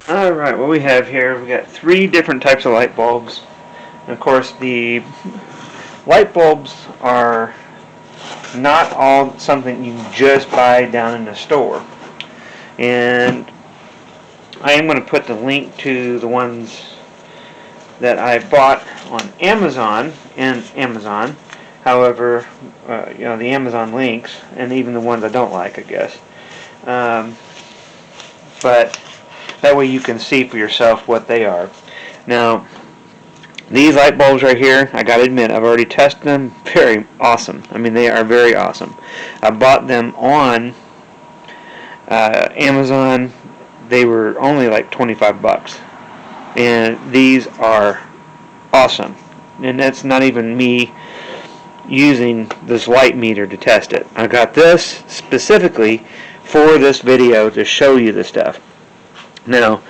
Alright, what we have here, we got 3 different types of light bulbs. And of course, the light bulbs are not all something you can just buy down in the store. And I am going to put the link to the ones that I bought on Amazon and Amazon. However, the Amazon links, and even the ones I don't like, I guess. But that way you can see for yourself what they are. Now, these light bulbs right here, I gotta admit, I've already tested them. Very awesome. I mean, they are very awesome. I bought them on Amazon. They were only like 25 bucks. And these are awesome. And that's not even me using this light meter to test it. I got this specifically for this video to show you the stuff. Now,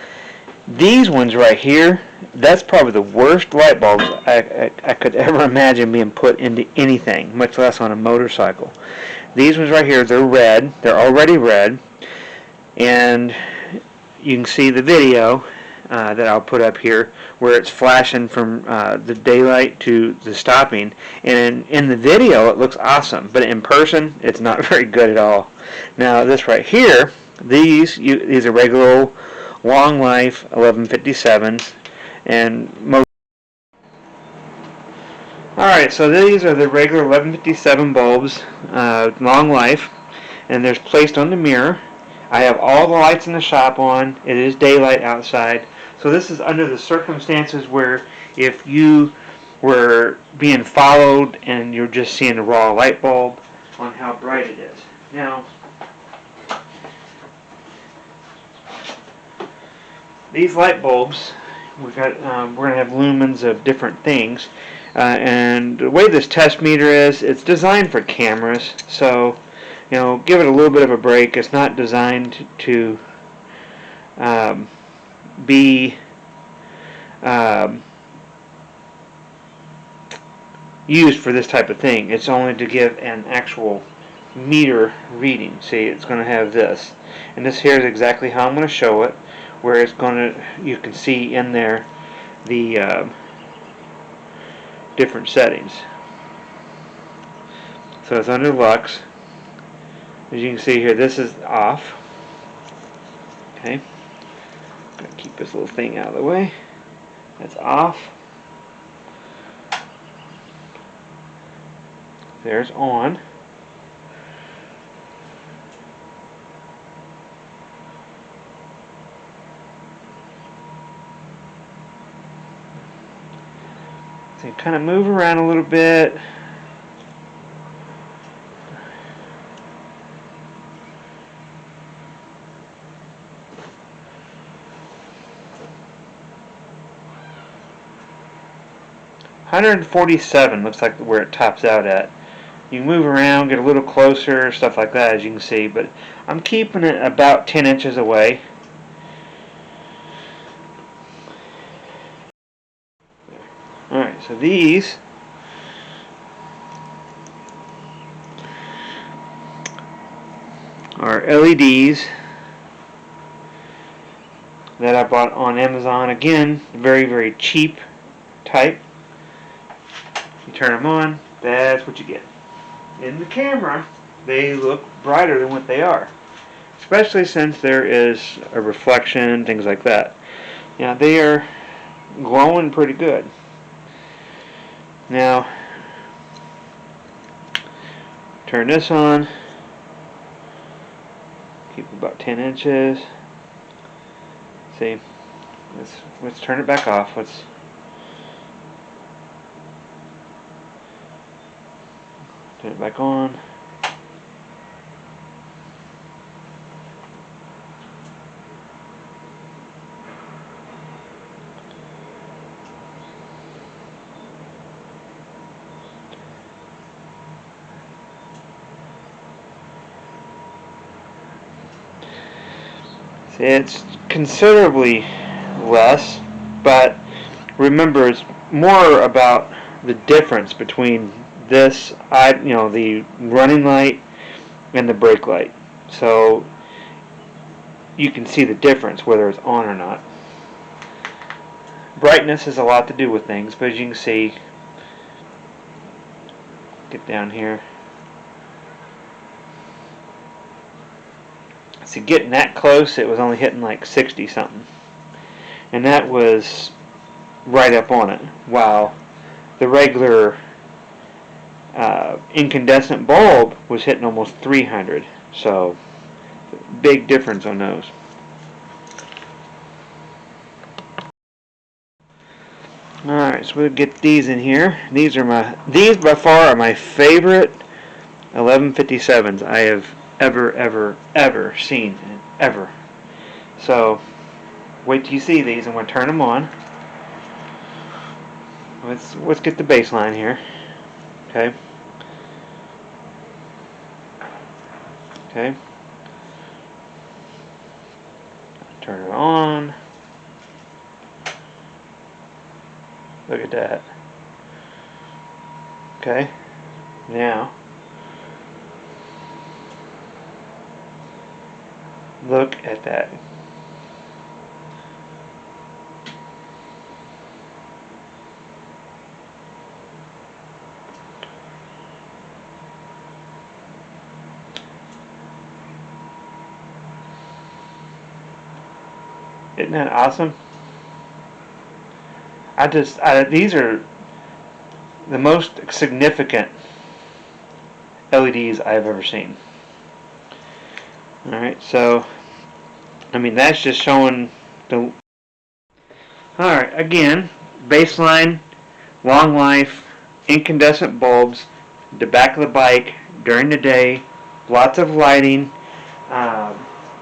these ones right here, that's probably the worst light bulbs I could ever imagine being put into anything, much less on a motorcycle. These ones right here, they're red. They're already red. And you can see the video that I'll put up here where it's flashing from the daylight to the stopping. And in the video, it looks awesome. But in person, it's not very good at all. Now, this right here, these are regular old long life 1157s, and alright, so these are the regular 1157 bulbs, long life, and they're placed on the mirror. I have all the lights in the shop on. It is daylight outside, so this is under the circumstances where if you were being followed and you're just seeing a raw light bulb on how bright it is. Now, these light bulbs, we're going to have lumens of different things, and the way this test meter is, it's designed for cameras, so give it a little bit of a break. It's not designed to be used for this type of thing. It's only to give an actual meter reading. See, it's going to have this, and this here is exactly how I'm going to show it, where it's going to, you can see in there the different settings. So it's under lux. As you can see here, this is off. Okay, gotta keep this little thing out of the way. That's off. There's on. So you kind of move around a little bit. $147 looks like where it tops out at. You can move around, get a little closer, stuff like that, as you can see, but I'm keeping it about 10 inches away. Alright, so these are LEDs that I bought on Amazon. Again, very, very cheap type. You turn them on, that's what you get. In the camera, they look brighter than what they are, especially since there is a reflection, things like that. Now, they are glowing pretty good. Now, turn this on, keep about 10 inches. See, let's turn it back off. Let's turn it back on. It's considerably less, but remember, it's more about the difference between this, the running light and the brake light. So you can see the difference whether it's on or not. brightness has a lot to do with things, but as you can see, get down here. See, getting that close, it was only hitting like 60 something. And that was right up on it. While the regular incandescent bulb was hitting almost 300. So, big difference on those. Alright, so we'll get these in here. These by far are my favorite 1157s I have ever seen. Ever. So, wait till you see these. I'm going to turn them on. Let's get the baseline here. Okay. Okay. Turn it on. Look at that. Okay. Now, look at that. Isn't that awesome? These are the most significant LEDs I've ever seen. Alright, so, I mean, that's just showing the... Alright, again, baseline, long life, incandescent bulbs, the back of the bike, during the day, lots of lighting, and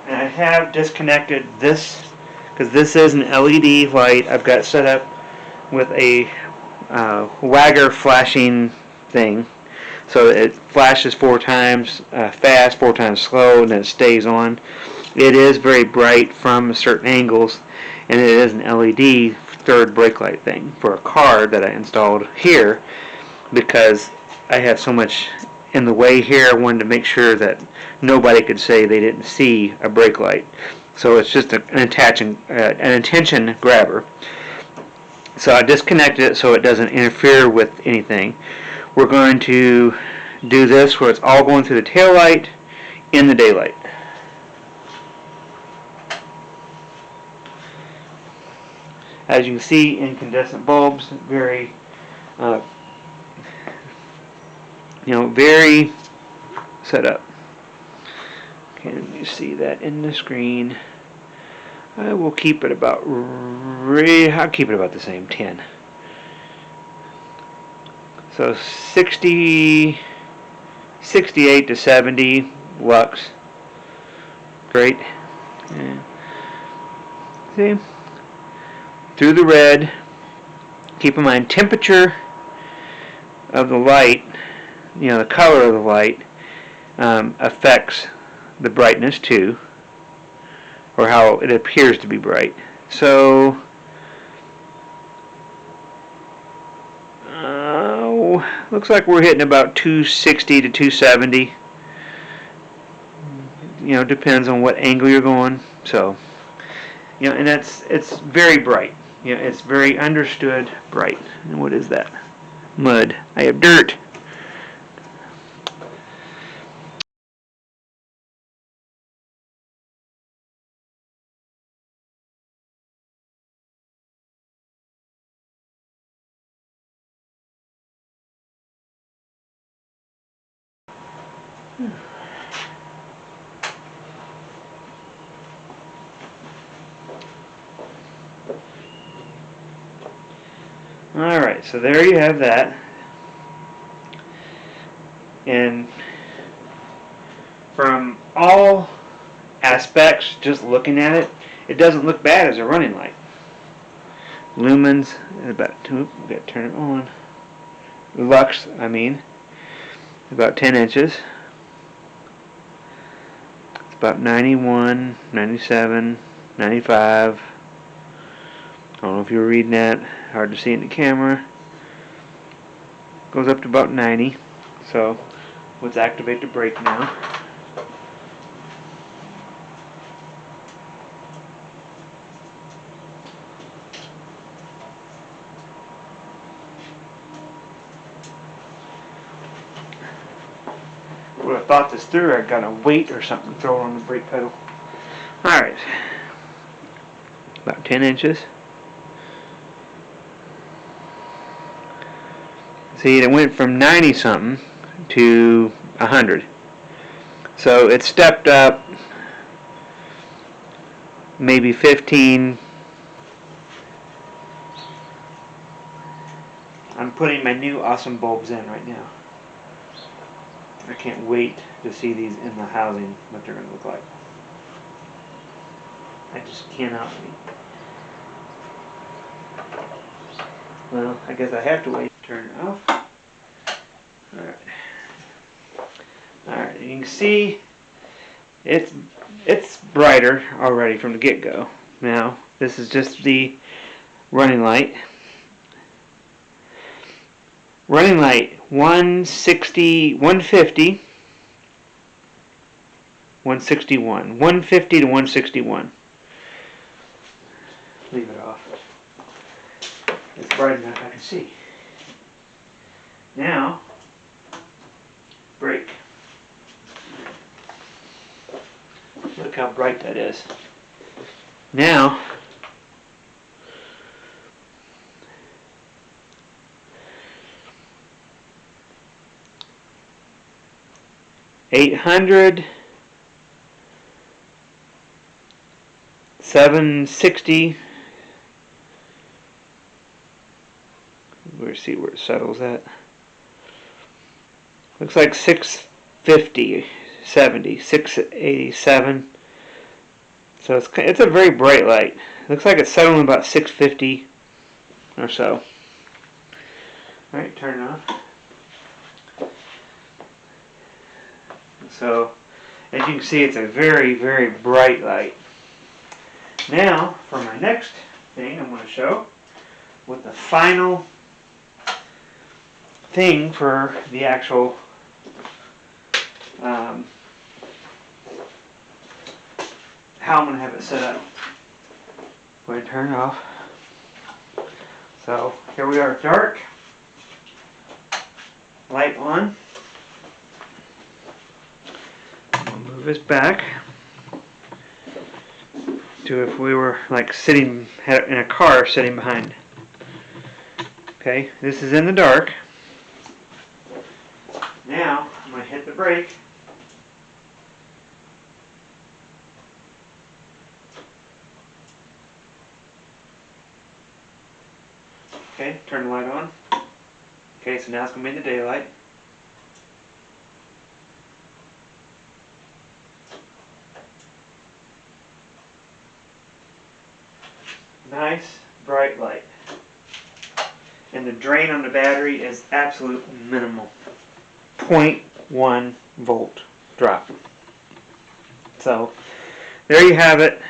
I have disconnected this, because this is an LED light I've got set up with a wagger flashing thing. So it flashes 4 times fast, 4 times slow, and then it stays on. It is very bright from certain angles, and it is an LED third brake light thing for a car that I installed here because I have so much in the way here. I wanted to make sure that nobody could say they didn't see a brake light. So it's just an attention grabber. So I disconnected it so it doesn't interfere with anything. We're going to do this where it's all going through the tail light in the daylight. As you can see, incandescent bulbs, very, very set up. Can you see that in the screen? I will keep it about, I'll keep it about the same, 10. So 68 to 70 lux. Great. Yeah. See? Through the red. Keep in mind, temperature of the light, the color of the light, affects the brightness too, or how it appears to be bright. So, looks like we're hitting about 260 to 270. Depends on what angle you're going. So, and it's very bright. It's very understood bright. And what is that? Mud. I have dirt. Alright, so there you have that. And from all aspects, just looking at it, it doesn't look bad as a running light. Lumens, about 2, we got to turn it on. Lux, about 10 inches. It's about 91, 97, 95. I don't know if you were reading that. Hard to see in the camera. Goes up to about 90. So let's activate the brake now. would have thought this through, I'd got a weight or something thrown on the brake pedal. Alright. About 10 inches. See, it went from 90 something to 100. So it stepped up maybe 15. I'm putting my new awesome bulbs in right now. I can't wait to see these in the housing, what they're going to look like. I just cannot wait. Well, I guess I have to wait. Turn it off. Alright. Alright, you can see it's brighter already from the get-go. Now, this is just the running light. Running light 160, 150, 161. 150 to 161. Leave it off. It's bright enough I can see. Now, brake. Look how bright that is. Now, $800, 760. We'll see where it settles at. Looks like 650, 70, 687. So it's a very bright light. Looks like it's settling about 650 or so. All right, turn it off. So, as you can see, it's a very, very bright light. Now, for my next thing, I'm going to show what the final thing for the actual how I'm going to have it set up. Go ahead and turn it off. So, here we are, dark. Light on. We'll move this back to if we were like sitting in a car sitting behind. Okay, this is in the dark. Now, I'm going to hit the brake. Okay, turn the light on. Okay, so now it's going to be in the daylight. Nice, bright light. And the drain on the battery is absolute minimal. 0.1 volt drop. So, there you have it.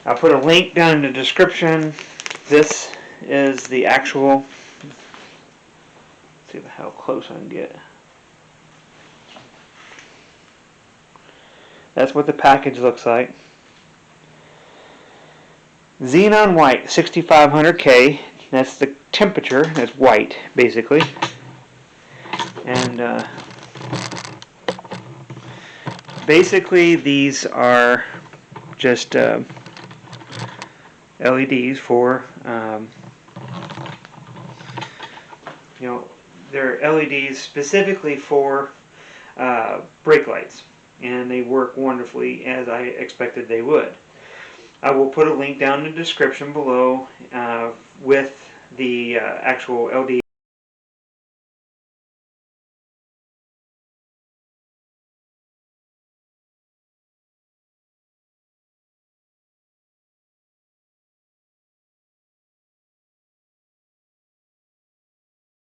I'll put a link down in the description. This is the actual, let's see how close I can get. That's what the package looks like. Xenon white 6500K. That's the temperature. That's white, basically. And basically these are just LEDs for, they're LEDs specifically for brake lights, and they work wonderfully as I expected they would. I will put a link down in the description below with the actual LED